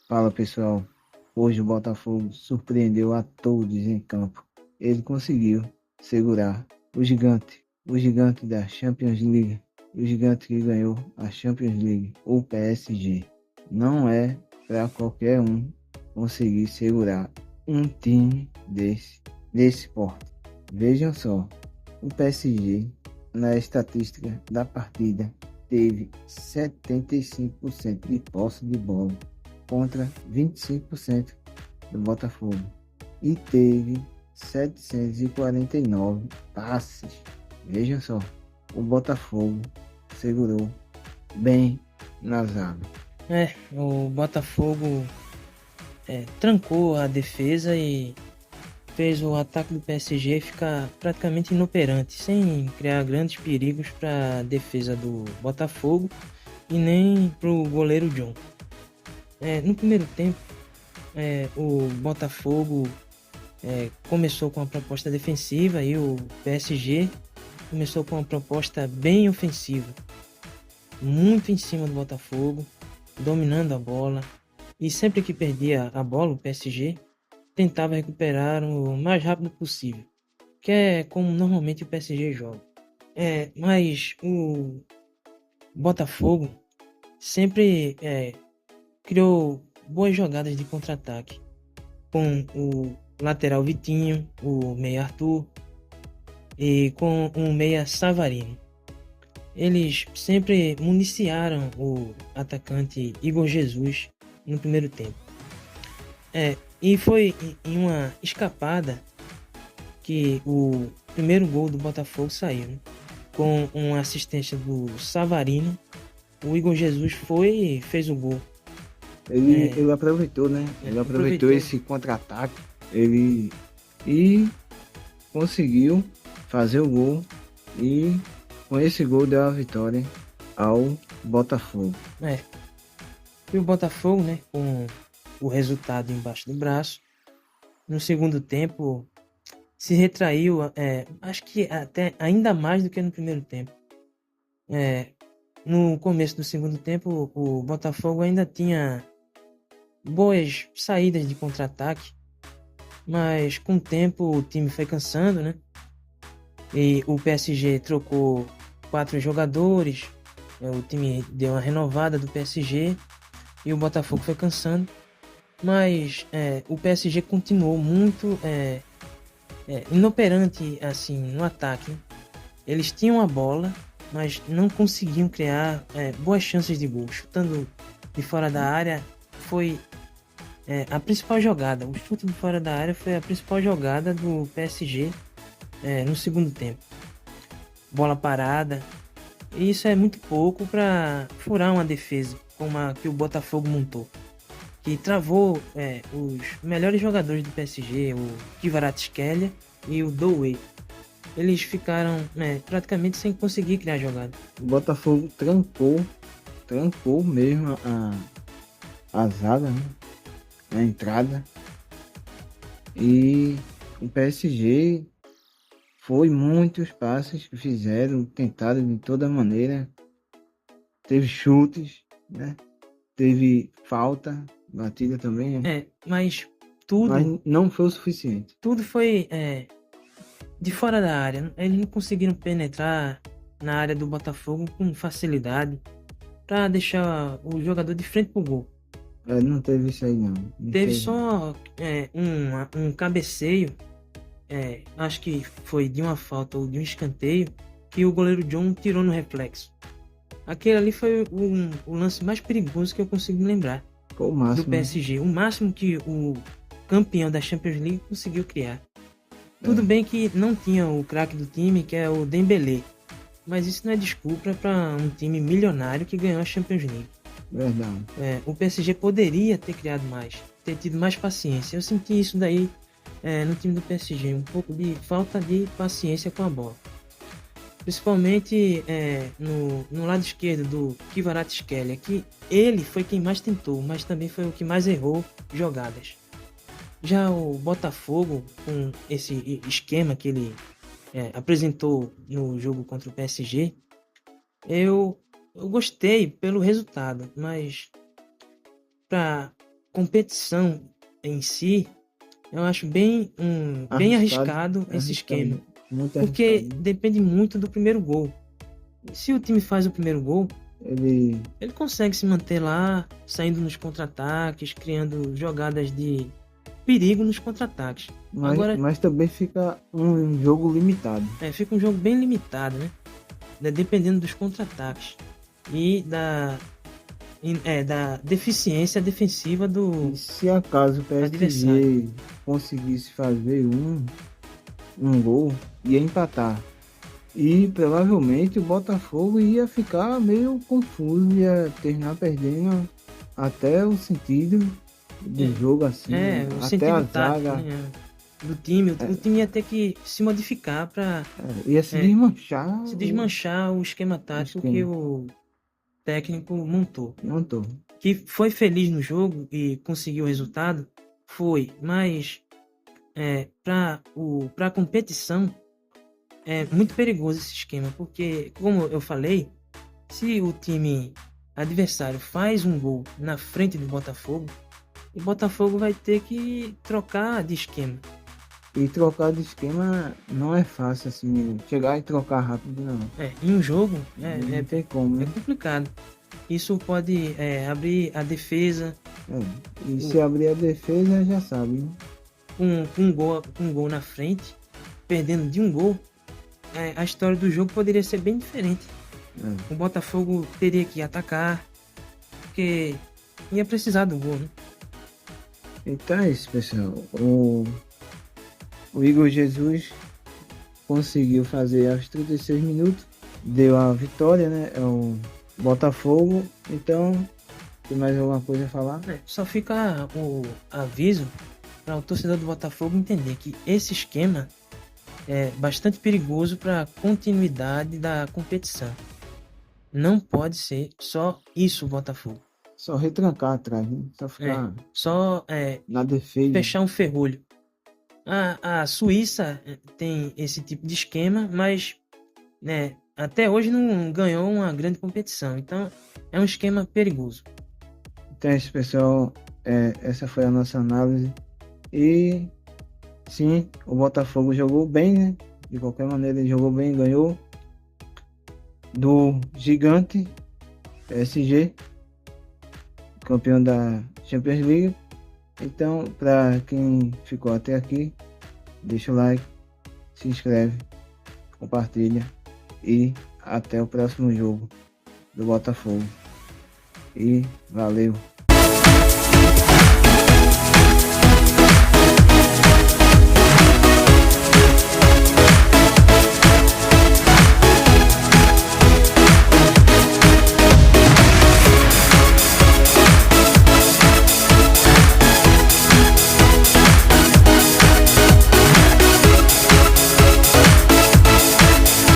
Fala pessoal, hoje o Botafogo surpreendeu a todos em campo. Ele conseguiu segurar o gigante da Champions League, o gigante que ganhou a Champions League, o PSG. Não é para qualquer um conseguir segurar um time desse porte. Vejam só, o PSG na estatística da partida teve 75% de posse de bola contra 25% do Botafogo e teve 749 passes. Veja só, o Botafogo segurou bem na zaga. O Botafogo trancou a defesa e fez o ataque do PSG ficar praticamente inoperante, sem criar grandes perigos para a defesa do Botafogo e nem para o goleiro John. No primeiro tempo, o Botafogo começou com uma proposta defensiva e o PSG começou com uma proposta bem ofensiva, muito em cima do Botafogo, dominando a bola. E sempre que perdia a bola, o PSG tentava recuperar o mais rápido possível, que é como normalmente o PSG joga. Mas o Botafogo sempre criou boas jogadas de contra-ataque, com o lateral Vitinho, o meia Arthur e com o meia Savarino. Eles sempre municiaram o atacante Igor Jesus no primeiro tempo. E foi em uma escapada que o primeiro gol do Botafogo saiu, né? Com uma assistência do Savarino, o Igor Jesus foi e fez o gol. Ele aproveitou, né? Ele aproveitou esse contra-ataque. Ele e conseguiu fazer o gol e com esse gol deu a vitória ao Botafogo. E o Botafogo, né, com o resultado embaixo do braço, no segundo tempo se retraiu, acho que até ainda mais do que no primeiro tempo. No começo do segundo tempo, o Botafogo ainda tinha boas saídas de contra-ataque, mas com o tempo o time foi cansando, né? E o PSG trocou 4 jogadores, o time deu uma renovada do PSG e o Botafogo foi cansando, mas o PSG continuou muito inoperante assim no ataque, né? Eles tinham a bola, mas não conseguiam criar boas chances de gol. Chutando de fora da área foi a principal jogada. O chute de fora da área foi a principal jogada do PSG no segundo tempo. Bola parada. E isso é muito pouco para furar uma defesa como a que o Botafogo montou, que travou os melhores jogadores do PSG, o Kvaratskhelia e o Doué. Eles ficaram praticamente sem conseguir criar jogada. O Botafogo trancou mesmo a zaga, né? A entrada. E o PSG foi muitos passes que fizeram, tentaram de toda maneira. Teve chutes, né? Teve falta, batida também, né? Mas Mas tudo não foi o suficiente. foi de fora da área. Eles não conseguiram penetrar na área do Botafogo com facilidade para deixar o jogador de frente pro gol. Não teve isso aí não. Não Teve teve. só um cabeceio, acho que foi de uma falta ou de um escanteio, que o goleiro John tirou no reflexo. Aquele ali foi o lance mais perigoso que eu consigo me lembrar Foi o do máximo, né? PSG. O máximo que o campeão da Champions League conseguiu criar. Tudo bem que não tinha o craque do time, que é o Dembélé, mas isso não é desculpa para um time milionário que ganhou a Champions League. Verdade. O PSG poderia ter criado mais, ter tido mais paciência. Eu senti isso daí no time do PSG, um pouco de falta de paciência com a bola. Principalmente no lado esquerdo do Kvaratskhelia, que ele foi quem mais tentou, mas também foi o que mais errou jogadas. Já o Botafogo, com esse esquema que ele apresentou no jogo contra o PSG, eu gostei pelo resultado, mas para competição em si, eu acho bem arriscado esse esquema. Muito Porque arriscado. depende muito do primeiro gol. Se o time faz o primeiro gol, Ele ele consegue se manter lá, saindo nos contra-ataques, criando jogadas de perigo nos contra-ataques. Agora, mas também fica um jogo limitado. fica um jogo bem limitado, né? Dependendo dos contra-ataques e da deficiência defensiva do E se acaso o PSG adversário. conseguisse fazer um gol, ia empatar. E provavelmente o Botafogo ia ficar meio confuso, ia terminar perdendo até o sentido do jogo, assim, O até sentido a tático, zaga. né, do time. O time ia ter que se modificar para Ia se desmanchar. se desmanchar o esquema tático que o técnico montou. Não tô. Que foi feliz no jogo e conseguiu o resultado, foi, mas para a competição é muito perigoso esse esquema, porque, como eu falei, se o time adversário faz um gol na frente do Botafogo, o Botafogo vai ter que trocar de esquema. E trocar de esquema não é fácil, assim, chegar e trocar rápido, não. Em um jogo Não tem como, é né? complicado. Isso pode abrir a defesa. E se abrir a defesa, já sabe, né? Um gol na frente, perdendo de um gol, a história do jogo poderia ser bem diferente. O Botafogo teria que atacar, porque ia precisar do gol, né? Então é isso, pessoal. O Igor Jesus conseguiu fazer aos 36 minutos, deu a vitória, né? É o Botafogo. Então, tem mais alguma coisa a falar? Só fica o aviso para o torcedor do Botafogo entender que esse esquema é bastante perigoso para a continuidade da competição. Não pode ser só isso o Botafogo. Só retrancar atrás, né? Só ficar na defesa. Fechar um ferrolho. A Suíça tem esse tipo de esquema, mas até hoje não ganhou uma grande competição. Então é um esquema perigoso. Então é isso, pessoal. Essa foi a nossa análise. E sim, o Botafogo jogou bem, né? De qualquer maneira, ele jogou bem, ganhou do gigante PSG, campeão da Champions League. Então, para quem ficou até aqui, deixa o like, se inscreve, compartilha e até o próximo jogo do Botafogo. E valeu!